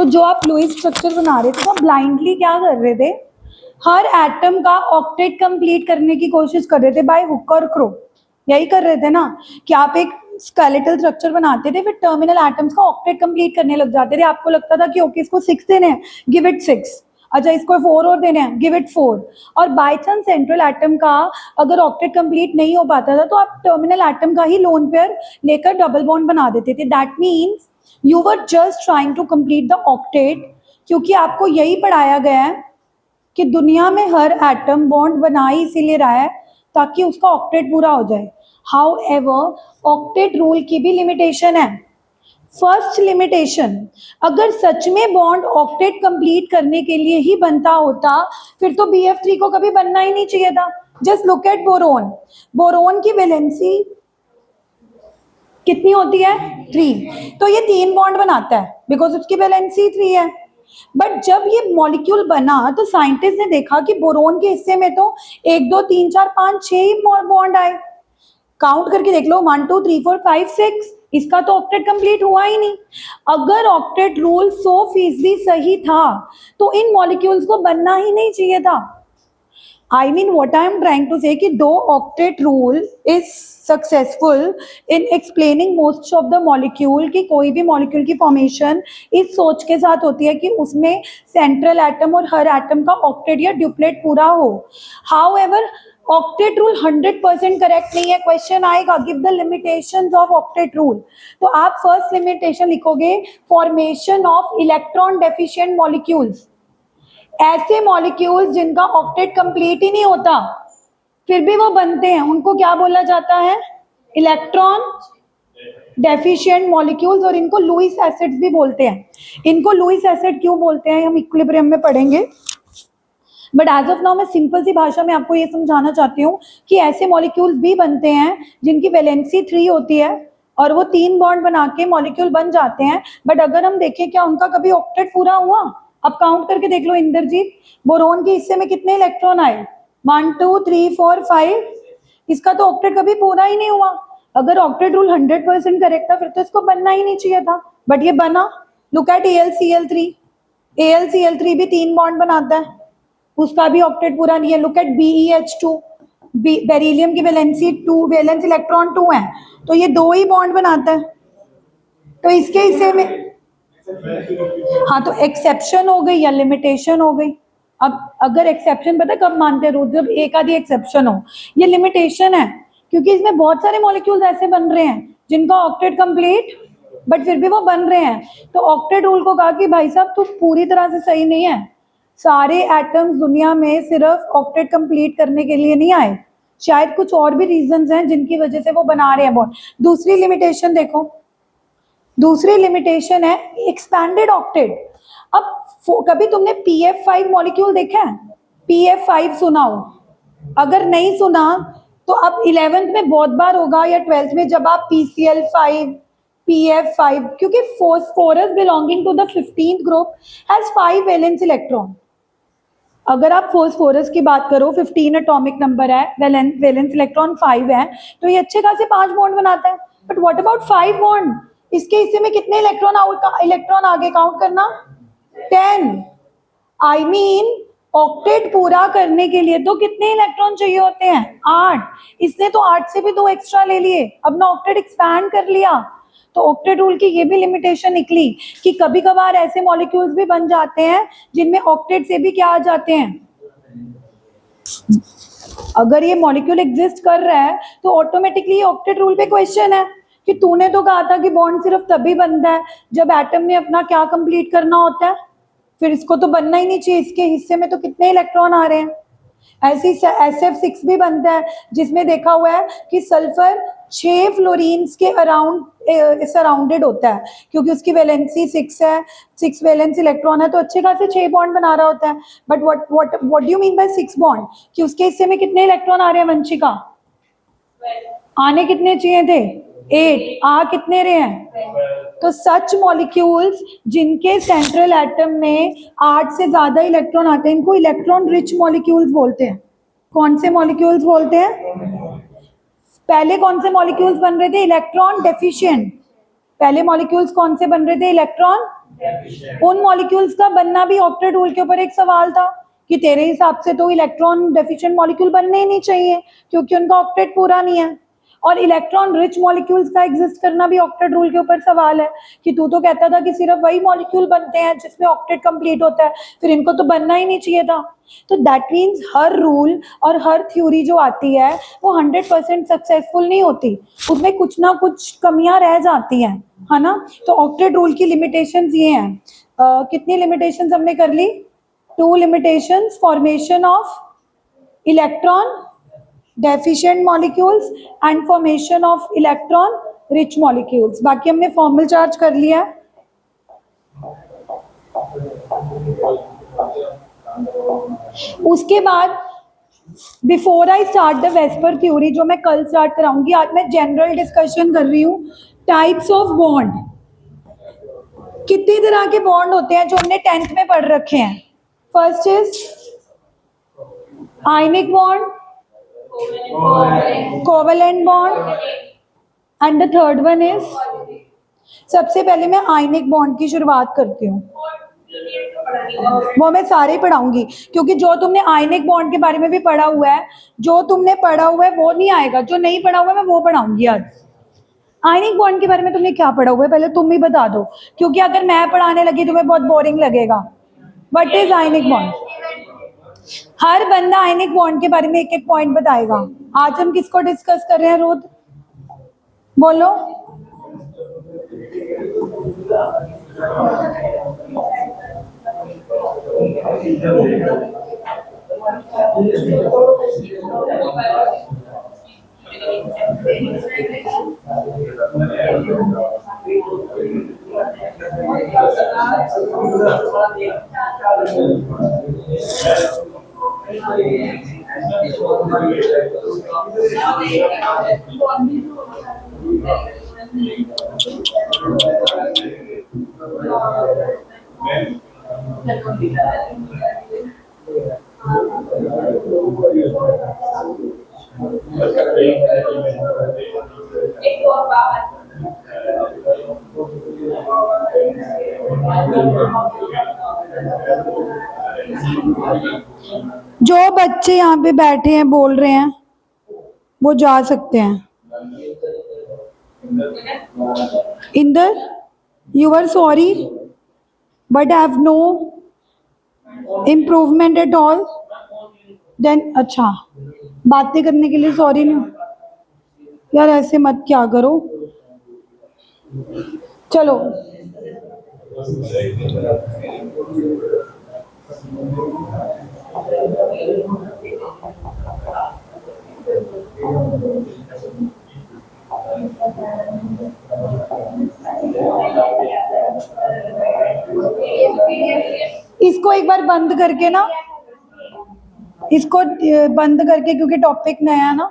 तो जो आप लुईस स्ट्रक्चर बना रहे थे तो आप ब्लाइंडली क्या कर रहे थे, हर एटम का ऑक्टेट कंप्लीट करने की कोशिश कर रहे थे बाय हुक और क्रो। यही कर रहे थे ना कि आप एक स्केलेटल स्ट्रक्चर बनाते थे, फिर टर्मिनल एटम्स का ऑक्टेट कंप्लीट करने लग जाते थे। आपको लगता था कि ओके इसको 6 देने हैं, गिव इट 6, अच्छा इसको 4 और देने हैं, गिव इट 4। और बाय चांस सेंट्रल एटम का अगर ऑक्टेट कंप्लीट नहीं हो पाता था तो आप टर्मिनल एटम का ही लोन पेयर लेकर डबल बॉन्ड बना देते थे। That means you were just trying to complete the octet, क्योंकि आपको यही पढ़ाया गया है कि दुनिया में हर एटम बॉन्ड बना ही इसीलिए रहा है ताकि उसका ऑक्टेट पूरा हो जाए। हाउ एवर ऑक्टेट रूल की भी लिमिटेशन है। फर्स्ट लिमिटेशन, अगर सच में बॉन्ड ऑक्टेट कंप्लीट करने के लिए ही बनता होता फिर तो BF3 को कभी बनना ही नहीं चाहिए था। Just look at boron. Boron की वैलेंसी कितनी होती है? 3। तो ये 3 बॉन्ड बनाता है बिकॉज उसकी वैलेंसी 3 है। बट जब ये मॉलिक्यूल बना तो साइंटिस्ट ने देखा कि बोरोन के हिस्से में तो 1 2 3 4 5 6 ही बॉन्ड आए। काउंट करके देख लो, 1 2 3 4 5 6, इसका तो ऑक्टेट कंप्लीट हुआ ही नहीं। अगर ऑक्टेट रूल 100% सही था तो इन मॉलिक्यूल्स को बनना ही नहीं चाहिए था। I mean what I am trying to say कि दो octet rule is successful in explaining most of the molecule, कि कोई भी molecule की formation इस सोच के साथ होती है कि उसमें central atom और हर atom का octet या duplet पूरा हो। However ऑक्टेट रूल 100% करेक्ट नहीं है। क्वेश्चन आएगा give the limitations of octet rule, तो आप फर्स्ट लिमिटेशन लिखोगे formation of electron deficient molecules. ऐसे मॉलिक्यूल्स जिनका ऑक्टेट कंप्लीट ही नहीं होता फिर भी वो बनते हैं, उनको क्या बोला जाता है? Electron deficient molecules. और इनको लुईस एसिड्स भी बोलते हैं। इनको लुईस एसिड क्यों बोलते हैं हम इक्विलिब्रियम में पढ़ेंगे, बट एज ऑफ नाउ मैं सिंपल सी भाषा में आपको ये समझाना चाहती हूँ कि ऐसे मॉलिक्यूल्स भी बनते हैं जिनकी वैलेंसी 3 होती है और वो 3 बॉन्ड बना के मॉलिक्यूल बन जाते हैं। बट अगर हम देखें क्या उनका कभी ऑक्टेट पूरा हुआ? अब काउंट करके देख लो इंद्रजीत, बोरोन के हिस्से में कितने इलेक्ट्रॉन आए? 1 2 3 4 5। इसका तो ऑक्टेट कभी पूरा ही नहीं हुआ। अगर ऑक्टेट रूल 100% करेक्ट था फिर तो इसको बनना ही नहीं चाहिए था, बट ये बना। Look at AlCl3। AlCl3 भी 3 बॉन्ड बनाता है, उसका भी ऑक्टेट पूरा नहीं है। Look at BeH2। बेरिलियम की वैलेंसी 2, वैलेंस इलेक्ट्रॉन 2 है, तो ये 2 ही बॉन्ड बनाता है। तो इसके हिस्से में हाँ, तो एक्सेप्शन हो गई या लिमिटेशन हो गई। अब अगर एक्सेप्शन पता कब मानते हैं? रोज जब एक आधी एक्सेप्शन हो। ये लिमिटेशन है क्योंकि इसमें बहुत सारे मॉलिक्यूल्स ऐसे बन रहे हैं जिनका ऑक्टेट कंप्लीट बट फिर भी वो बन रहे हैं। तो ऑक्टेट रूल को कहा कि भाई साहब तू पूरी तरह से सही नहीं है। सारे एटम्स दुनिया में सिर्फ ऑक्टेट कंप्लीट करने के लिए नहीं आए, शायद कुछ और भी रीजंस हैं जिनकी वजह से वो बना रहे हैं बॉन्ड। दूसरी लिमिटेशन देखो, दूसरी लिमिटेशन है एक्सपैंडेड ऑक्टेट। अब कभी तुमने PF5 मॉलिक्यूल देखा है? PF5 सुना हो? अगर नहीं सुना तो अब 11th में बहुत बार होगा या 12th में जब आप PCl5 PF5, क्योंकि phosphorus belonging to the 15th group has 5 valence electron। अगर आप फोस्फोरस की बात करो 15 एटॉमिक नंबर है, वैलेंस इलेक्ट्रॉन 5 है, तो ये अच्छे खासे 5 बॉन्ड बनाता है। But what about 5 bond? इसके हिस्से में कितने इलेक्ट्रॉन आगे काउंट करना? 10। आई मीन ऑक्टेट पूरा करने के लिए तो कितने इलेक्ट्रॉन चाहिए होते हैं? 8। इसने तो 8 से भी 2 एक्स्ट्रा ले लिए, अपना ऑक्टेट एक्सपैंड कर लिया। तो ऑक्टेट रूल की ये भी लिमिटेशन निकली कि कभी कभार ऐसे मॉलिक्यूल्स भी बन जाते हैं जिनमें ऑक्टेट से भी क्या आ जाते हैं। अगर ये मॉलिक्यूल एग्जिस्ट कर रहा है तो ऑटोमेटिकली ऑक्टेट रूल पे क्वेश्चन है कि तूने तो कहा था कि बॉन्ड सिर्फ तभी बनता है जब एटम ने अपना क्या कंप्लीट करना होता है, फिर इसको तो बनना ही नहीं चाहिए। इसके हिस्से में तो कितने इलेक्ट्रॉन आ रहे हैं। ऐसी SF6 भी बनता है जिसमें देखा हुआ है कि सल्फर 6 फ्लोरीन्स के अराउंड सराउंडेड होता है, क्योंकि उसकी वैलेंसी 6 है, 6 वैलेंस इलेक्ट्रॉन है, तो अच्छे खासे 6 बॉन्ड बना रहा होता है। But what do you mean by 6 bond? कि उसके हिस्से में कितने इलेक्ट्रॉन आ रहे हैं वंशिका? आने कितने चाहिए थे? 8। आ कितने रहे हैं? तो सच मॉलिक्यूल्स जिनके सेंट्रल एटम में 8 से ज्यादा इलेक्ट्रॉन आते हैं इनको इलेक्ट्रॉन रिच मॉलिक्यूल्स बोलते हैं। कौन से मॉलिक्यूल्स बोलते हैं? पहले कौन से मॉलिक्यूल्स बन रहे थे? Electron deficient. पहले मॉलिक्यूल्स कौन से बन रहे थे? इलेक्ट्रॉन उन मॉलिक्यूल्स का बनना भी ऑक्टेट रूल के ऊपर एक सवाल था कि तेरे हिसाब से तो इलेक्ट्रॉन डेफिशिएंट मॉलिक्यूल बनने ही नहीं चाहिए क्योंकि उनका ऑक्टेट पूरा नहीं है, और इलेक्ट्रॉन रिच मॉलिक्यूल्स का एग्जिस्ट करना भी ऑक्टेट रूल के ऊपर सवाल है कि तू तो कहता था कि सिर्फ वही मॉलिक्यूल बनते हैं जिसमें ऑक्टेट कंप्लीट होता है, फिर इनको तो बनना ही नहीं चाहिए था। तो दैट मीन्स हर रूल और हर थ्योरी जो आती है वो 100% सक्सेसफुल नहीं होती, उसमें कुछ ना कुछ कमियां रह जाती हैं, है ना। तो ऑक्टेट रूल की लिमिटेशंस ये हैं, कितनी लिमिटेशंस हमने कर ली? 2 limitations, formation of electron deficient molecules and formation of electron rich molecules. बाकी हमने फॉर्मल चार्ज कर लिया है। उसके बाद before I start the VSEPR theory जो मैं कल स्टार्ट कराऊंगी, आज मैं जनरल डिस्कशन कर रही हूँ टाइप्स ऑफ बॉन्ड। कितनी तरह के बॉन्ड होते हैं जो हमने 10th में पढ़ रखे हैं? First is ionic bond, covalent bond, and the third one is, सबसे पहले मैं आयनिक बॉन्ड की शुरुआत करती हूँ, वो मैं सारे पढ़ाऊंगी क्योंकि जो तुमने आयनिक बॉन्ड के बारे में भी पढ़ा हुआ है, जो तुमने पढ़ा हुआ है वो नहीं आएगा, जो नहीं पढ़ा हुआ है मैं वो पढ़ाऊंगी आज। आयनिक बॉन्ड के बारे में तुमने क्या पढ़ा हुआ है पहले तुम ही बता दो, क्योंकि अगर मैं पढ़ाने लगी तुम्हें बहुत बोरिंग लगेगा। What is ionic bond? हर बंदा आयनिक बॉन्ड के बारे में एक एक पॉइंट बताएगा। आज हम किसको डिस्कस कर रहे हैं? रोद बोलो। जो बच्चे यहाँ पे बैठे हैं बोल रहे हैं वो जा सकते हैं। Inder, you are sorry but have no improvement at all. Then अच्छा, बातें करने के लिए सॉरी नहीं यार, ऐसे मत क्या करो। चलो इसको एक बार बंद करके ना, इसको बंद करके, क्योंकि टॉपिक नया है ना,